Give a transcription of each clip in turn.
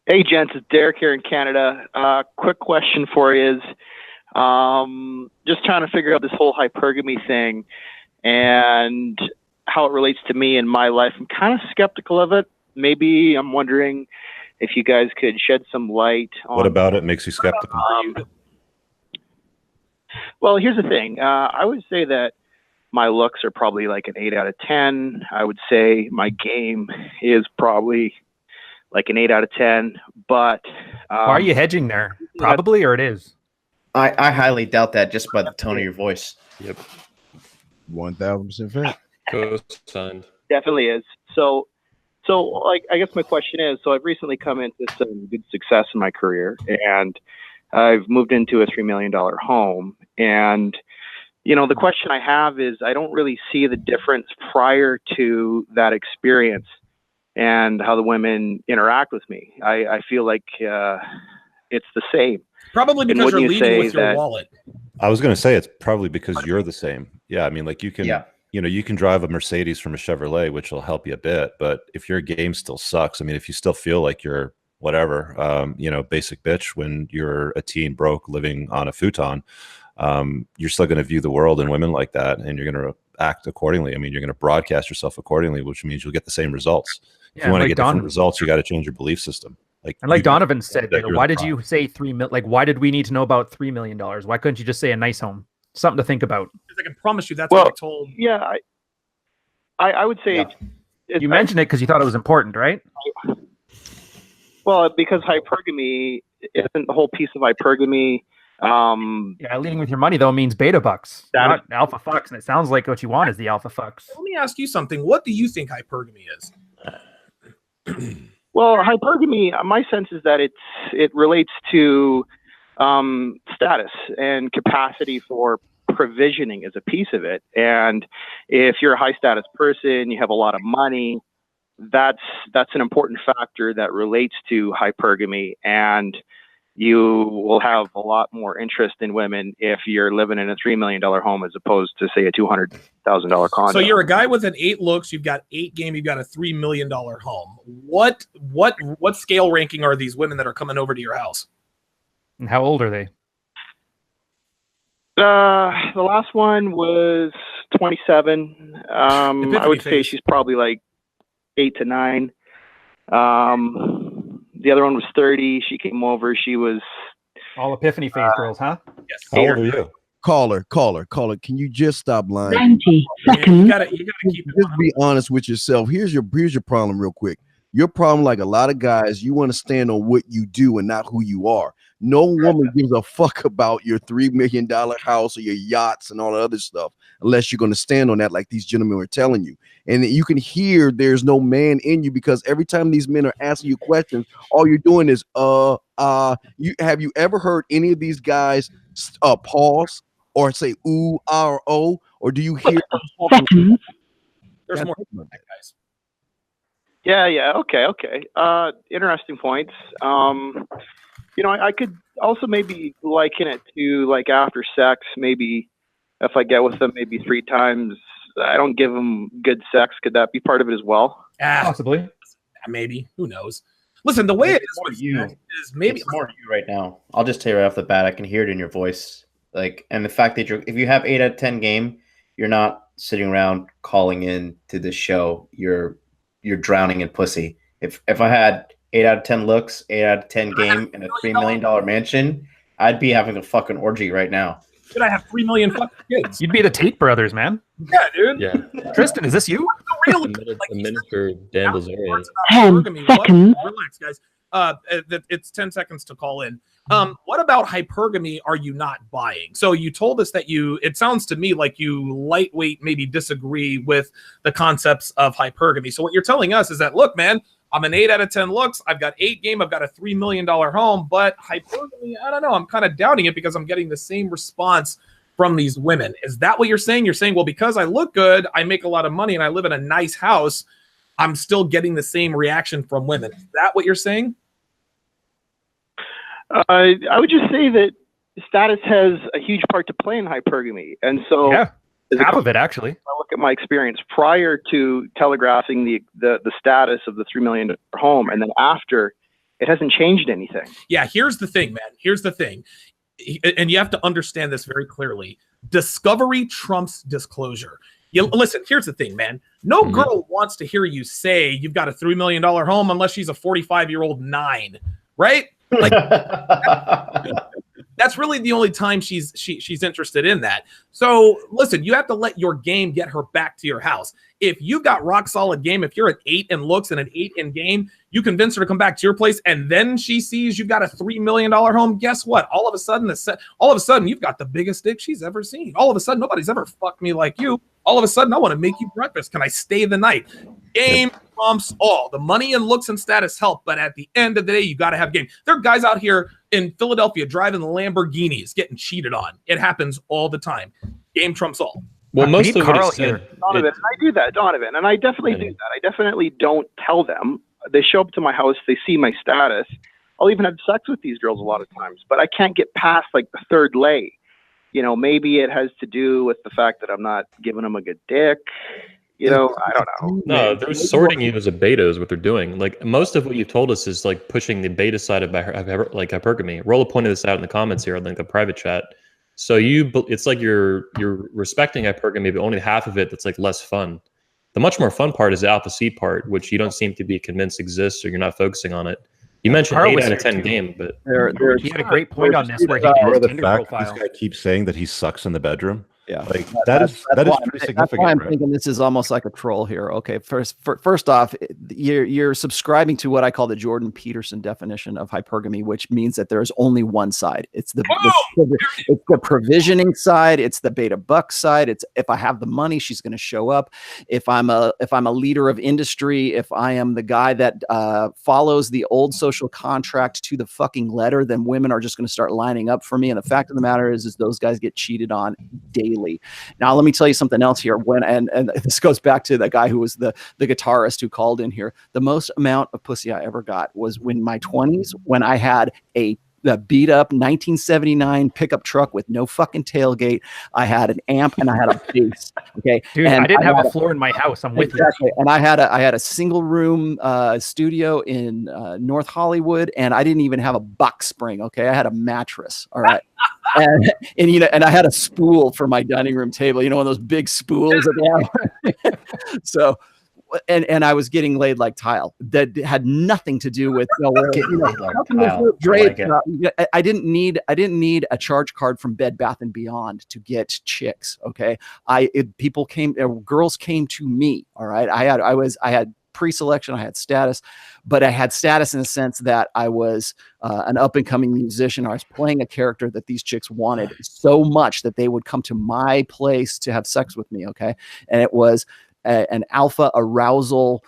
Hey, gents, it's Derek here in Canada. Quick question for you is just trying to figure out this whole hypergamy thing and how it relates to me in my life. I'm kind of skeptical of it. Maybe I'm wondering if you guys could shed some light on... What about it makes you skeptical? Well, here's the thing. I would say that my looks are probably like an 8 out of 10. I would say my game is probably like an 8 out of 10, but why are you hedging there? Probably, or it is? I highly doubt that just by the tone of your voice. Yep. 1000% fair. Co-signed. Definitely is. So like, I guess my question is, so I've recently come into some good success in my career, and I've moved into a $3 million home. And, you know, the question I have is, I don't really see the difference prior to that experience and how the women interact with me. I feel like it's the same. Probably because you're leading with your wallet. I was going to say it's probably because you're the same. Yeah, I mean, like you can, you know, you can drive a Mercedes from a Chevrolet, which will help you a bit. But if your game still sucks, I mean, if you still feel like you're whatever, you know, basic bitch when you're a teen broke living on a futon, you're still going to view the world and women like that, and you're going to act accordingly. I mean, you're going to broadcast yourself accordingly, which means you'll get the same results. If you want to get different results, you got to change your belief system. Like Donovan said, why did you say $3 million? Like, why did we need to know about $3 million? Why couldn't you just say a nice home? Something to think about. Because I can promise you that's what I told. Yeah, I would say you mentioned it because you thought it was important, right? Well, because hypergamy isn't the whole piece of hypergamy. Leading with your money though means beta bucks, not alpha fucks, and it sounds like what you want is the alpha fucks. Let me ask you something. What do you think hypergamy is? Well, hypergamy, my sense is that it relates to status and capacity for provisioning is a piece of it. And if you're a high status person, you have a lot of money, that's an important factor that relates to hypergamy. And you will have a lot more interest in women if you're living in a $3 million home as opposed to, say, a $200,000 condo. So you're a guy with an 8 looks, you've got 8 game, you've got a $3 million home. What scale ranking are these women that are coming over to your house? And how old are they? The last one was 27. I would say she's probably like 8 to 9. The other one was 30. She came over. She was all epiphany phase girls, huh? Yes. How old are you? Caller. Can you just stop lying? 90 seconds. You gotta keep it just be honest with yourself. Here's your problem real quick. Your problem, like a lot of guys, you want to stand on what you do and not who you are. No woman gives a fuck about your $3 million house or your yachts and all the other stuff unless you're going to stand on that like these gentlemen were telling you. And you can hear there's no man in you because every time these men are asking you questions, all you're doing is have you ever heard any of these guys pause or say ooh, ah, or oh, or do you hear there's more guys? Yeah. Okay. Interesting points. You know, I could also maybe liken it to like after sex. Maybe if I get with them maybe 3 times, I don't give them good sex. Could that be part of it as well? Possibly. Maybe. Who knows? Listen, the way it is with you is maybe it's more you right now. I'll just tell you right off the bat, I can hear it in your voice. Like, and the fact that if you have 8 out of 10 game, you're not sitting around calling in to this show. You're drowning in pussy. If I had 8 out of 10 looks, 8 out of 10 game, and a $3 million mansion, I'd be having a fucking orgy right now. Should I have 3 million fucking kids? You'd be the Tate brothers, man. Yeah, dude. Yeah. Tristan, is this you? The minister Dan Bilzerian. 10 seconds. Relax, guys. It's 10 seconds to call in. What about hypergamy are you not buying? So you told us that it sounds to me like you lightweight maybe disagree with the concepts of hypergamy. So what you're telling us is that, look, man, I'm an 8 out of 10 looks. I've got 8 game. I've got a $3 million home, but hypergamy, I don't know. I'm kind of doubting it because I'm getting the same response from these women. Is that what you're saying? You're saying, well, because I look good, I make a lot of money, and I live in a nice house, I'm still getting the same reaction from women. Is that what you're saying? I would just say that status has a huge part to play in hypergamy. And so half of it, actually. I look at my experience prior to telegraphing the status of the $3 million home, and then after, It hasn't changed anything. Yeah, here's the thing, man. Here's the thing. And you have to understand this very clearly. Discovery trumps disclosure. Listen, here's the thing, man. No girl wants to hear you say you've got a $3 million home unless she's a 45-year-old 9, right? Like, that's really the only time she's interested in that. So listen, you have to let your game get her back to your house. If you've got rock solid game, if you're an 8 in looks and an 8 in game, you convince her to come back to your place, and then she sees you've got a $3 million home. Guess what? All of a sudden, you've got the biggest dick she's ever seen. All of a sudden, nobody's ever fucked me like you. All of a sudden, I want to make you breakfast. Can I stay the night? Game trumps all. The money and looks and status help, but at the end of the day, you got to have game. There are guys out here in Philadelphia driving the Lamborghinis, getting cheated on. It happens all the time. Game trumps all. Well, most of what he said, Donovan, I do that, Donovan, and I definitely do that. I definitely don't tell them. They show up to my house, they see my status. I'll even have sex with these girls a lot of times, but I can't get past like the third lay. You know, maybe it has to do with the fact that I'm not giving them a good dick. You know, I don't know. No, they're sorting you as a beta is what they're doing. Like most of what you've told us is like pushing the beta side of like hypergamy. Rolla pointed this out in the comments here, like the private chat. So it's like you're respecting hypergamy, but only half of it that's like less fun. The much more fun part is the alpha C part, which you don't seem to be convinced exists, or you're not focusing on it. You mentioned 8 out of 10 game, but he had a great point on this where he did his Tinder profile. This guy keeps saying that he sucks in the bedroom. Yeah, like that is pretty significant. That's why I'm right? thinking this is almost like a troll here. Okay, first off, you're subscribing to what I call the Jordan Peterson definition of hypergamy, which means that there is only one side. It's the provisioning side. It's the beta buck side. It's if I have the money, she's going to show up. If I'm a leader of industry, if I am the guy that follows the old social contract to the fucking letter, then women are just going to start lining up for me. And the fact of the matter is those guys get cheated on daily. Now, let me tell you something else here. And this goes back to the guy who was the guitarist who called in here. The most amount of pussy I ever got was in my 20s when I had a beat up 1979 pickup truck with no fucking tailgate. I had an amp and I had a bass. Okay, dude, and I didn't have a floor in my house. I'm with you. And I had a single room studio in North Hollywood, and I didn't even have a box spring. Okay, I had a mattress. All right. And you know, and I had a spool for my dining room table. You know, one of those big spools that they have. So, and I was getting laid like tile. That had nothing to do with I didn't need a charge card from Bed Bath and Beyond to get chicks. Okay, girls came to me. All right, I had pre-selection, I had status, but I had status in the sense that I was an up-and-coming musician. I was playing a character that these chicks wanted so much that they would come to my place to have sex with me. Okay, and it was an alpha arousal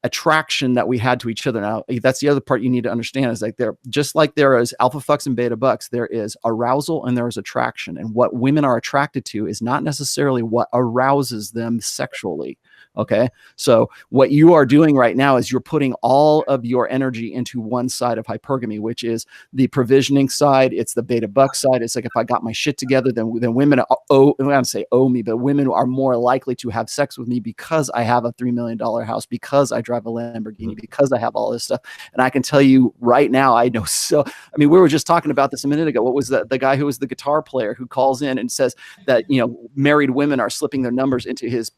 attraction that we had to each other. Now, that's the other part you need to understand is like just like there is alpha fucks and beta bucks, there is arousal and there is attraction. And what women are attracted to is not necessarily what arouses them sexually. Okay, so what you are doing right now is you're putting all of your energy into one side of hypergamy, which is the provisioning side. It's the beta buck side. It's like if I got my shit together, then women owe me, but women are more likely to have sex with me because I have a $3 million house, because I drive a Lamborghini, because I have all this stuff. And I can tell you right now, I know. So, I mean, we were just talking about this a minute ago. What was the guy who was the guitar player who calls in and says that, you know, married women are slipping their numbers into his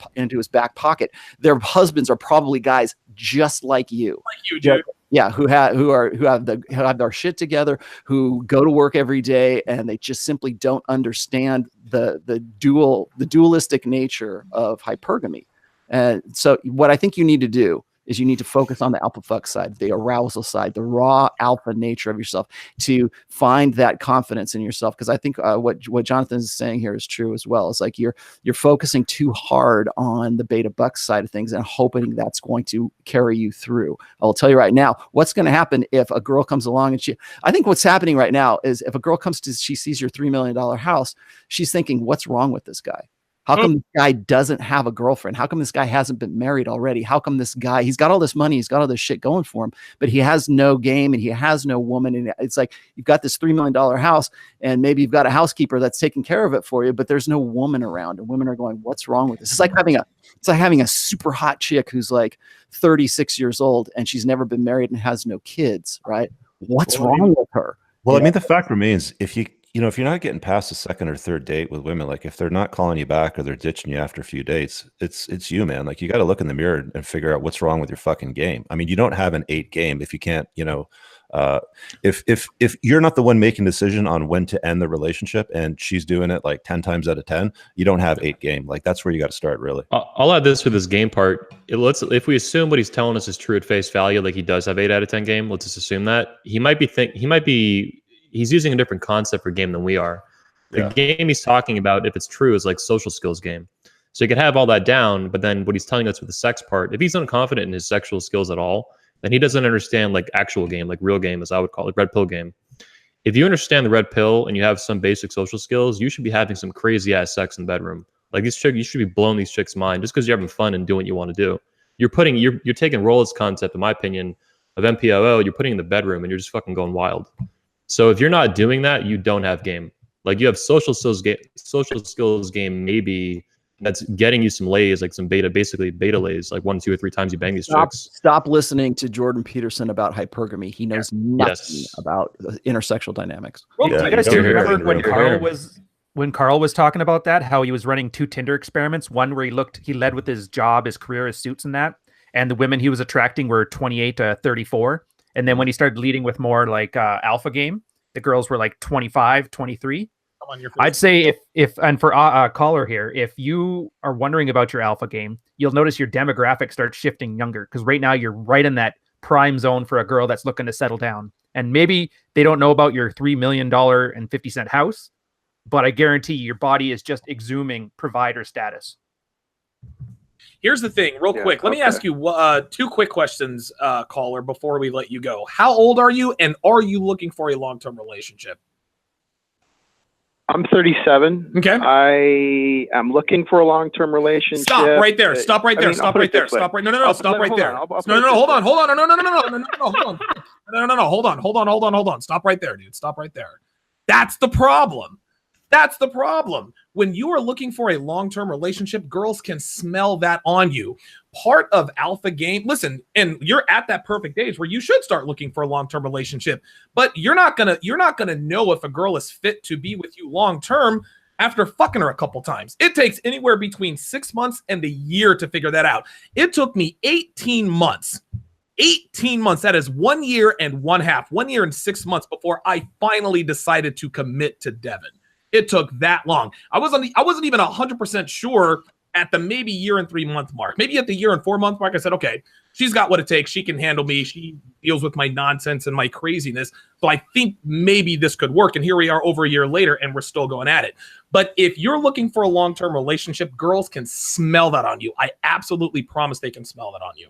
back pocket. Their husbands are probably guys just like you. Like you, dude. Yeah, who have their shit together, who go to work every day, and they just simply don't understand the dualistic nature of hypergamy. And so what I think you need to do is you need to focus on the alpha fuck side, the arousal side, the raw alpha nature of yourself, to find that confidence in yourself. Because I think what Jonathan is saying here is true as well. It's like you're focusing too hard on the beta buck side of things and hoping that's going to carry you through. I will tell you right now, what's going to happen if a girl comes along and I think what's happening right now is if a girl she sees your $3 million house, she's thinking, what's wrong with this guy? How come this guy doesn't have a girlfriend? How come this guy hasn't been married already? How come this guy, he's got all this money, he's got all this shit going for him, but he has no game and he has no woman. And it's like, you've got this $3 million house and maybe you've got a housekeeper that's taking care of it for you, but there's no woman around, and women are going, what's wrong with this? It's like having a super hot chick who's like 36 years old and she's never been married and has no kids, right? What's wrong with her? Well, I mean, the fact remains, if if you're not getting past the second or third date with women, like if they're not calling you back or they're ditching you after a few dates, it's you, man. Like you got to look in the mirror and figure out what's wrong with your fucking game. I mean, you don't have an 8 game if you can't, if you're not the one making the decision on when to end the relationship and she's doing it like 10 times out of 10, you don't have 8 game. Like that's where you got to start, really. I'll add this for this game part. If we assume what he's telling us is true at face value, like he does have 8 out of 10 game, let's just assume that he's using a different concept for game than we are. The game he's talking about, if it's true, is like social skills game. So you can have all that down, but then what he's telling us with the sex part, if he's unconfident in his sexual skills at all, then he doesn't understand like actual game, like real game, as I would call it, red pill game. If you understand the red pill and you have some basic social skills, you should be having some crazy ass sex in the bedroom. Like you should be blowing these chicks' mind just because you're having fun and doing what you want to do. You're taking Rollett's concept, in my opinion, of MPOO, you're putting in the bedroom and you're just fucking going wild. So if you're not doing that, you don't have game. Like you have social skills game, maybe that's getting you some lays, like some basically beta lays, like 1, 2, or 3 times you bang these chicks. Stop listening to Jordan Peterson about hypergamy. He knows nothing about intersexual dynamics. Well, you guys do remember when Carl was talking about that, how he was running 2 Tinder experiments, one where he led with his job, his career, his suits and that, and the women he was attracting were 28 to 34. And then when he started leading with more like alpha game, the girls were like 25, 23. I'd say if for caller here, if you are wondering about your alpha game, you'll notice your demographic starts shifting younger, because right now you're right in that prime zone for a girl that's looking to settle down. And maybe they don't know about your $3 million and 50-cent house, but I guarantee your body is just exhuming provider status. Here's the thing, real quick. Let me ask you 2 quick questions, caller, before we let you go. How old are you, and are you looking for a long-term relationship? I'm 37. Okay. I am looking for a long-term relationship. Stop right there. Stop right there. Stop right there. Stop right. No. Stop right there. No. Hold on. Hold on. Hold on. Stop right there, dude. Stop right there. That's the problem. That's the problem. When you are looking for a long-term relationship, girls can smell that on you. Part of alpha game, listen, and you're at that perfect age where you should start looking for a long-term relationship, but you're not gonna know if a girl is fit to be with you long-term after fucking her a couple times. It takes anywhere between 6 months and a year to figure that out. It took me 18 months. 18 months. That is 1 year and 1/2, 1 year and 6 months before I finally decided to commit to Devin. It took that long. I wasn't even 100% sure at the maybe year and 3 month mark. Maybe at the year and 4 month mark, I said, okay, she's got what it takes. She can handle me. She deals with my nonsense and my craziness. So I think maybe this could work. And here we are over a year later, and we're still going at it. But if you're looking for a long-term relationship, girls can smell that on you. I absolutely promise they can smell that on you.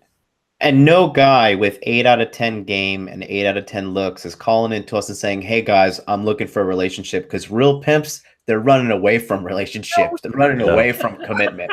And no guy with 8 out of 10 game and 8 out of 10 looks is calling into us and saying, hey guys, I'm looking for a relationship, because real pimps, they're running away from relationships. They're running away from commitment.